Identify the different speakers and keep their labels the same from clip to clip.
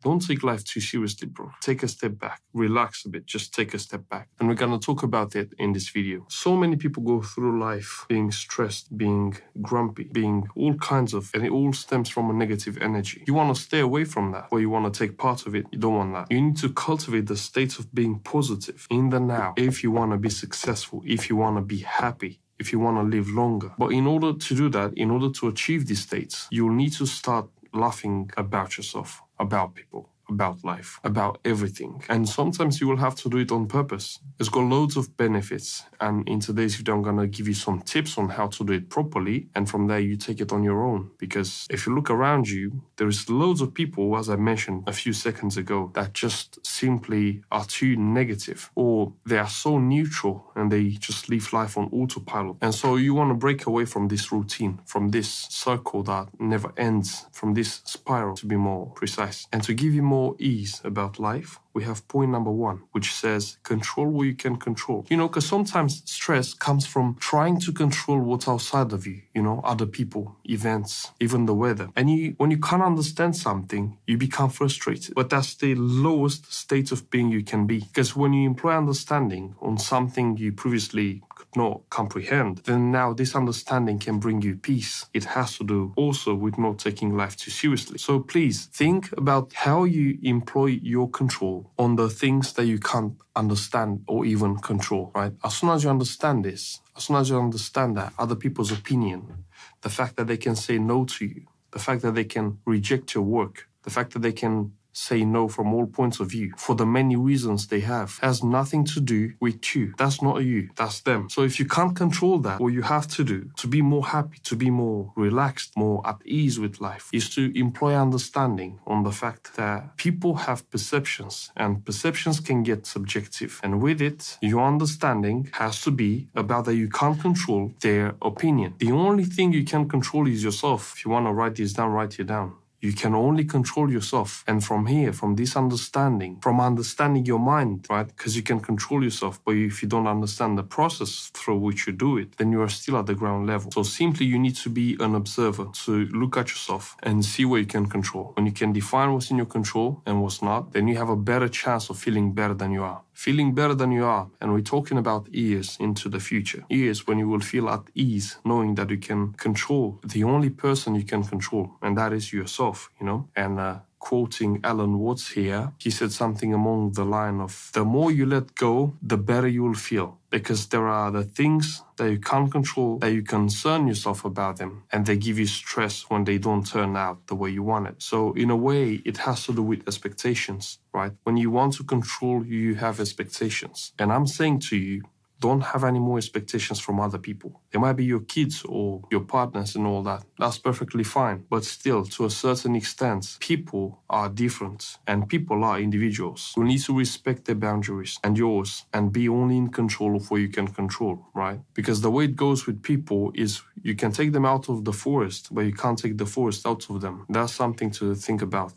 Speaker 1: Don't take life too seriously, bro. Take a step back. Relax a bit. Just take a step back. And we're going to talk about it in this video. So many people go through life being stressed, being grumpy, being all kinds of, and it all stems from a negative energy. You want to stay away from that, or you want to take part of it. You don't want that. You need to cultivate the state of being positive in the now if you want to be successful, if you want to be happy, if you want to live longer. But in order to do that, in order to achieve these states, you'll need to start laughing about yourself, about people, about life, about everything. And sometimes you will have to do it on purpose. It's got loads of benefits. And in today's video, I'm going to give you some tips on how to do it properly. And from there, you take it on your own. Because if you look around you, there is loads of people, as I mentioned a few seconds ago, that just simply are too negative, or they are so neutral and they just live life on autopilot. And so you want to break away from this routine, from this circle that never ends, from this spiral, to be more precise. And to give you more ease about life, we have point number 1, which says control what you can control. Because sometimes stress comes from trying to control what's outside of you, other people, events, even the weather. And when you can't understand something, you become frustrated. But that's the lowest state of being you can be. Because when you employ understanding on something you previously could not comprehend, then now this understanding can bring you peace. It has to do also with not taking life too seriously. So please think about how you employ your control on the things that you can't understand or even control, right? As soon as you understand this, as soon as you understand that other people's opinion, the fact that they can say no to you, the fact that they can reject your work, the fact that they can say no from all points of view for the many reasons they have, has nothing to do with you. That's not you, that's them. So if you can't control that, what you have to do to be more happy, to be more relaxed, more at ease with life, is to employ understanding on the fact that people have perceptions, and perceptions can get subjective. And with it, your understanding has to be about that you can't control their opinion. The only thing you can control is yourself. If you want to write this down, write it down. You can only control yourself. And from here, from this understanding, from understanding your mind, right? Because you can control yourself, but if you don't understand the process through which you do it, then you are still at the ground level. So simply you need to be an observer, to look at yourself and see what you can control. When you can define what's in your control and what's not, then you have a better chance of feeling better than you are. Feeling better than you are, and we're talking about years into the future. Years when you will feel at ease, knowing that you can control the only person you can control, and that is yourself, And quoting Alan Watts here, he said something along the line of, the more you let go, the better you will feel. Because there are the things that you can't control, that you concern yourself about them, and they give you stress when they don't turn out the way you want it. So in a way, it has to do with expectations, right? When you want to control, you have expectations. And I'm saying to you, don't have any more expectations from other people. They might be your kids or your partners and all that. That's perfectly fine. But still, to a certain extent, people are different and people are individuals. You need to respect their boundaries and yours and be only in control of what you can control, right? Because the way it goes with people is you can take them out of the forest, but you can't take the forest out of them. That's something to think about,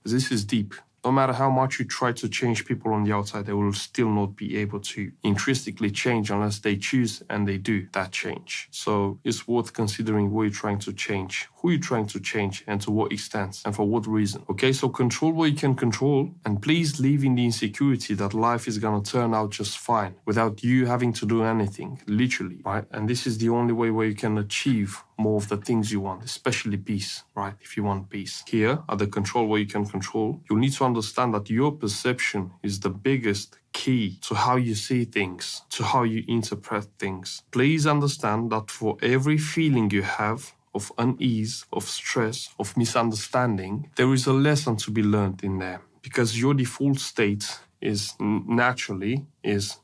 Speaker 1: This is deep. No matter how much you try to change people on the outside, they will still not be able to intrinsically change unless they choose and they do that change. So it's worth considering what you're trying to change, who you're trying to change, and to what extent, and for what reason. Okay, so control what you can control, and please live in the insecurity that life is going to turn out just fine without you having to do anything, literally, right? And this is the only way where you can achieve more of the things you want, especially peace, right? If you want peace. Here, at the control where you can control, you'll need to understand that your perception is the biggest key to how you see things, to how you interpret things. Please understand that for every feeling you have of unease, of stress, of misunderstanding, there is a lesson to be learned in there, because your default state is naturally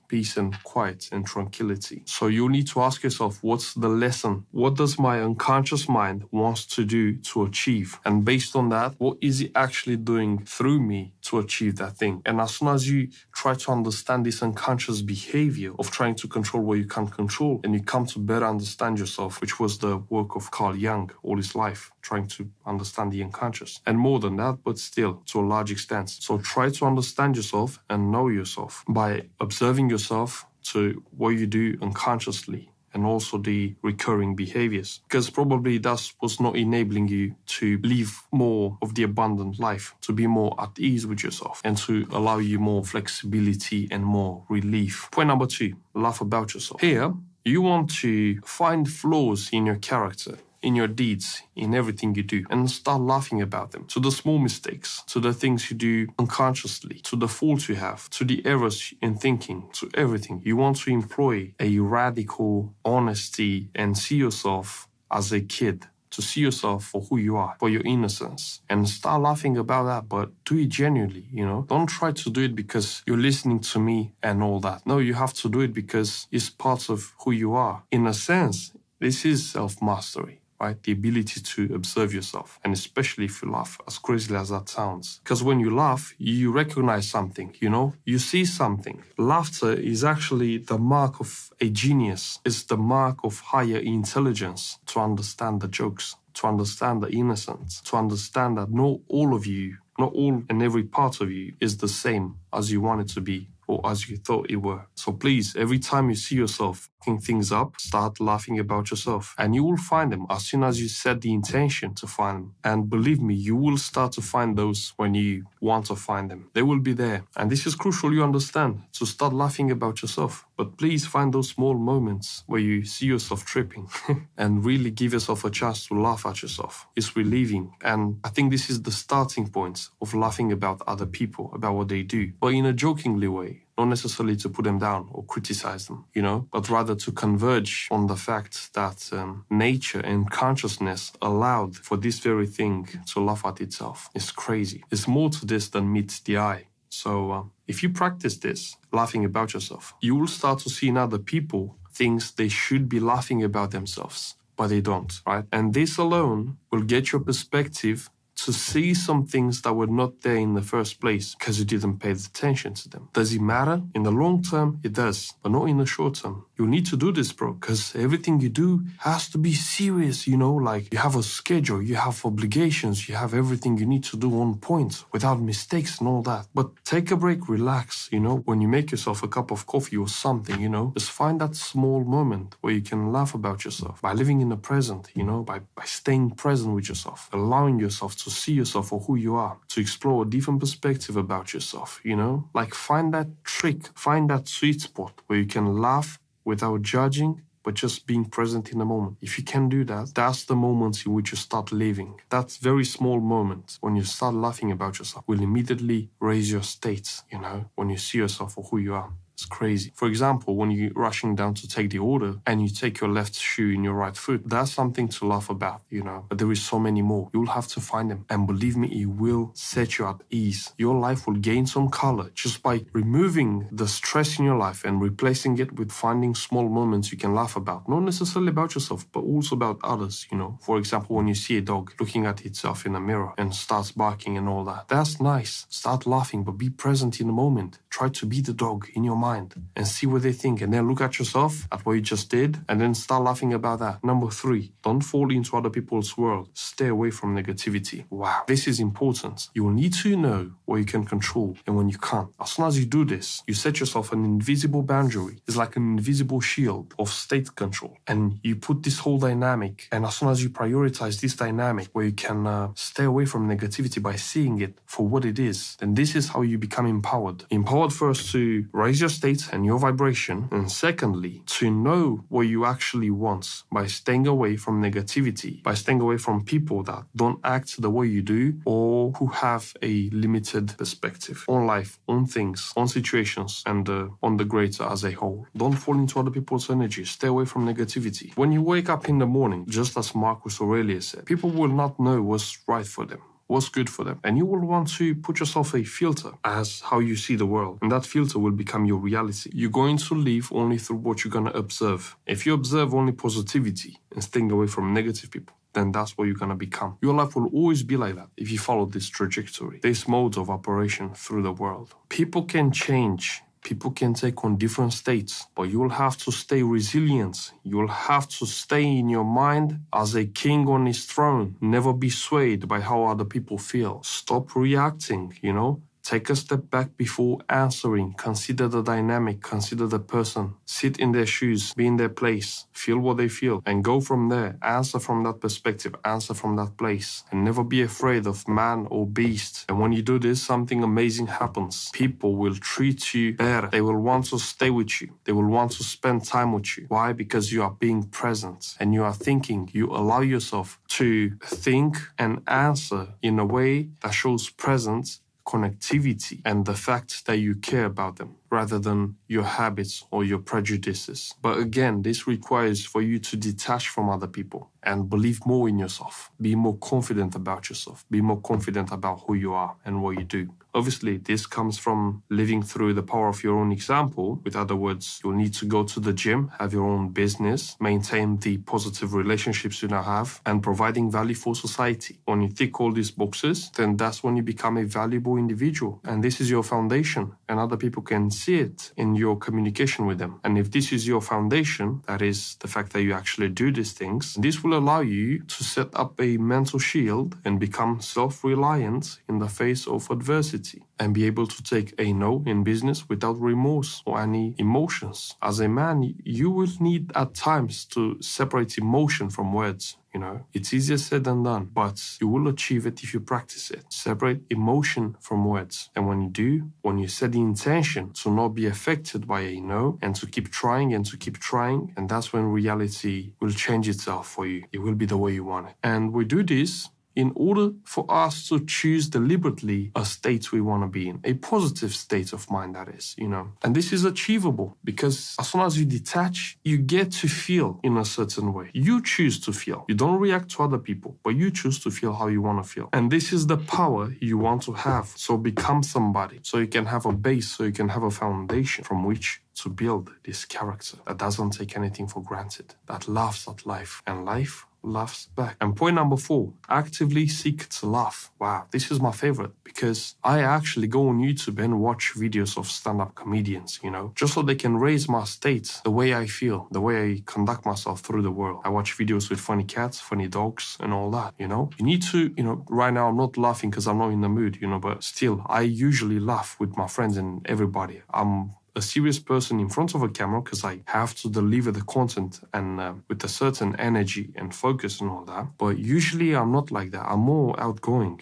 Speaker 1: peace and quiet and tranquility. So you need to ask yourself, what's the lesson? What does my unconscious mind wants to do to achieve? And based on that, what is it actually doing through me to achieve that thing? And as soon as you try to understand this unconscious behavior of trying to control what you can't control, and you come to better understand yourself, which was the work of Carl Jung all his life, trying to understand the unconscious. And more than that, but still, to a large extent. So try to understand yourself and know yourself by observing yourself to what you do unconsciously and also the recurring behaviors, because probably that was not enabling you to live more of the abundant life, to be more at ease with yourself, and to allow you more flexibility and more relief. Point number 2, laugh about yourself. Here, you want to find flaws in your character, in your deeds, in everything you do, and start laughing about them. To the small mistakes, to the things you do unconsciously, to the faults you have, to the errors in thinking, to everything. You want to employ a radical honesty and see yourself as a kid, to see yourself for who you are, for your innocence, and start laughing about that, but do it genuinely, Don't try to do it because you're listening to me and all that. No, you have to do it because it's part of who you are. In a sense, this is self-mastery, right? The ability to observe yourself, and especially if you laugh, as crazy as that sounds. Because when you laugh, you recognize something, You see something. Laughter is actually the mark of a genius. It's the mark of higher intelligence, to understand the jokes, to understand the innocence, to understand that not all and every part of you is the same as you want it to be, or as you thought it were. So please, every time you see yourself fucking things up, start laughing about yourself. And you will find them as soon as you set the intention to find them. And believe me, you will start to find those when you want to find them. They will be there. And this is crucial you understand, to start laughing about yourself. But please find those small moments where you see yourself tripping and really give yourself a chance to laugh at yourself. It's relieving. And I think this is the starting point of laughing about other people, about what they do, but in a jokingly way. Not necessarily to put them down or criticize them, but rather to converge on the fact that nature and consciousness allowed for this very thing to laugh at itself. It's crazy. It's more to this than meets the eye. So if you practice this, laughing about yourself, you will start to see in other people things they should be laughing about themselves, but they don't, right? And this alone will get your perspective to see some things that were not there in the first place because you didn't pay attention to them. Does it matter? In the long term, it does, but not in the short term. You need to do this, bro, because everything you do has to be serious, like you have a schedule, you have obligations, you have everything you need to do on point without mistakes and all that. But take a break, relax, when you make yourself a cup of coffee or something, just find that small moment where you can laugh about yourself by living in the present, by staying present with yourself, allowing yourself to see yourself for who you are, to explore a different perspective about yourself, Like find that trick, find that sweet spot where you can laugh without judging, but just being present in the moment. If you can do that, that's the moments in which you start living. That very small moment when you start laughing about yourself will immediately raise your states, when you see yourself for who you are. It's crazy. For example, when you're rushing down to take the order and you take your left shoe in your right foot, that's something to laugh about, But there is so many more. You'll have to find them. And believe me, it will set you at ease. Your life will gain some color just by removing the stress in your life and replacing it with finding small moments you can laugh about. Not necessarily about yourself, but also about others, For example, when you see a dog looking at itself in a mirror and starts barking and all that. That's nice. Start laughing, but be present in the moment. Try to be the dog in your mind and see what they think, and then look at yourself, at what you just did, and then start laughing about that. Number 3, don't fall into other people's world. Stay away from negativity. Wow, this is important. You will need to know what you can control and when you can't. As soon as you do this, you set yourself an invisible boundary. It's like an invisible shield of state control, and you put this whole dynamic, and as soon as you prioritize this dynamic where you can stay away from negativity by seeing it for what it is, then this is how you become empowered. Empowered first to raise your state and your vibration, and secondly, to know what you actually want by staying away from negativity, by staying away from people that don't act the way you do or who have a limited perspective on life, on things, on situations, and on the greater as a whole. Don't fall into other people's energy. Stay away from negativity. When you wake up in the morning, just as Marcus Aurelius said, people will not know what's right for them, what's good for them. And you will want to put yourself a filter as how you see the world. And that filter will become your reality. You're going to live only through what you're going to observe. If you observe only positivity and staying away from negative people, then that's what you're going to become. Your life will always be like that if you follow this trajectory, this mode of operation through the world. People can change. People can take on different states, but you'll have to stay resilient. You'll have to stay in your mind as a king on his throne. Never be swayed by how other people feel. Stop reacting, Take a step back before answering. Consider the dynamic, consider the person. Sit in their shoes, be in their place, feel what they feel, and go from there. Answer from that perspective, answer from that place. And never be afraid of man or beast. And when you do this, something amazing happens. People will treat you better. They will want to stay with you. They will want to spend time with you. Why? Because you are being present and you are thinking. You allow yourself to think and answer in a way that shows presence, connectivity, and the fact that you care about them rather than your habits or your prejudices. But again, this requires for you to detach from other people and believe more in yourself. Be more confident about yourself. Be more confident about who you are and what you do. Obviously, this comes from living through the power of your own example. With other words, you'll need to go to the gym, have your own business, maintain the positive relationships you now have, and providing value for society. When you tick all these boxes, then that's when you become a valuable individual. And this is your foundation, and other people can see it in your communication with them. And if this is your foundation, that is the fact that you actually do these things, this will allow you to set up a mental shield and become self-reliant in the face of adversity, and be able to take a no in business without remorse or any emotions. As a man, you will need at times to separate emotion from words. It's easier said than done, but you will achieve it if you practice it. Separate emotion from words. And when you do, when you set the intention to not be affected by a no and to keep trying and to keep trying, and that's when reality will change itself for you. It will be the way you want it. And we do this in order for us to choose deliberately a state we want to be in, a positive state of mind, that is, And this is achievable because as soon as you detach, you get to feel in a certain way. You choose to feel. You don't react to other people, but you choose to feel how you want to feel. And this is the power you want to have. So become somebody, so you can have a base, so you can have a foundation from which to build this character that doesn't take anything for granted, that laughs at life, and life laughs back. And point number 4, actively seek to laugh. Wow, this is my favorite because I actually go on YouTube and watch videos of stand-up comedians, just so they can raise my state, the way I feel, the way I conduct myself through the world. I watch videos with funny cats, funny dogs, and all that, You need to, right now I'm not laughing because I'm not in the mood, but still, I usually laugh with my friends and everybody. I'm a serious person in front of a camera because I have to deliver the content and with a certain energy and focus and all that. But usually I'm not like that. I'm more outgoing,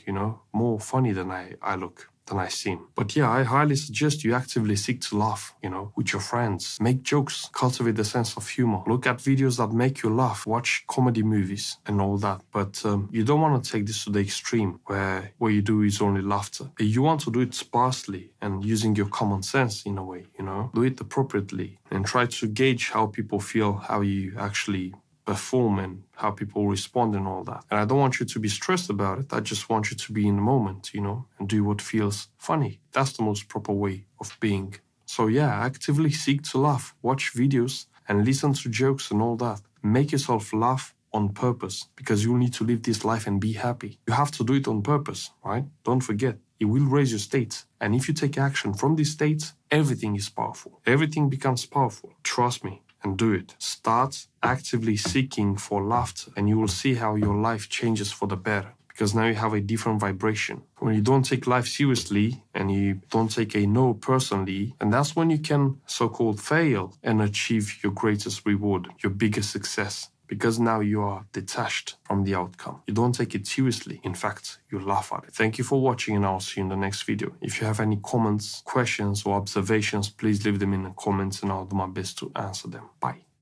Speaker 1: more funny than I look, than I seem. But yeah, I highly suggest you actively seek to laugh, with your friends. Make jokes, cultivate the sense of humor. Look at videos that make you laugh, watch comedy movies and all that. But you don't want to take this to the extreme where what you do is only laughter. You want to do it sparsely and using your common sense in a way, Do it appropriately and try to gauge how people feel, how you actually perform and how people respond and all that. And I don't want you to be stressed about it. I just want you to be in the moment, and do what feels funny. That's the most proper way of being. So yeah, actively seek to laugh, watch videos and listen to jokes and all that. Make yourself laugh on purpose because you need to live this life and be happy. You have to do it on purpose, right? Don't forget, it will raise your state. And if you take action from these states, everything is powerful. Everything becomes powerful. Trust me. And do it. Start actively seeking for laughter and you will see how your life changes for the better because now you have a different vibration. When you don't take life seriously and you don't take a no personally, and that's when you can so-called fail and achieve your greatest reward, your biggest success. Because now you are detached from the outcome. You don't take it seriously. In fact, you laugh at it. Thank you for watching and I'll see you in the next video. If you have any comments, questions or observations, please leave them in the comments and I'll do my best to answer them. Bye.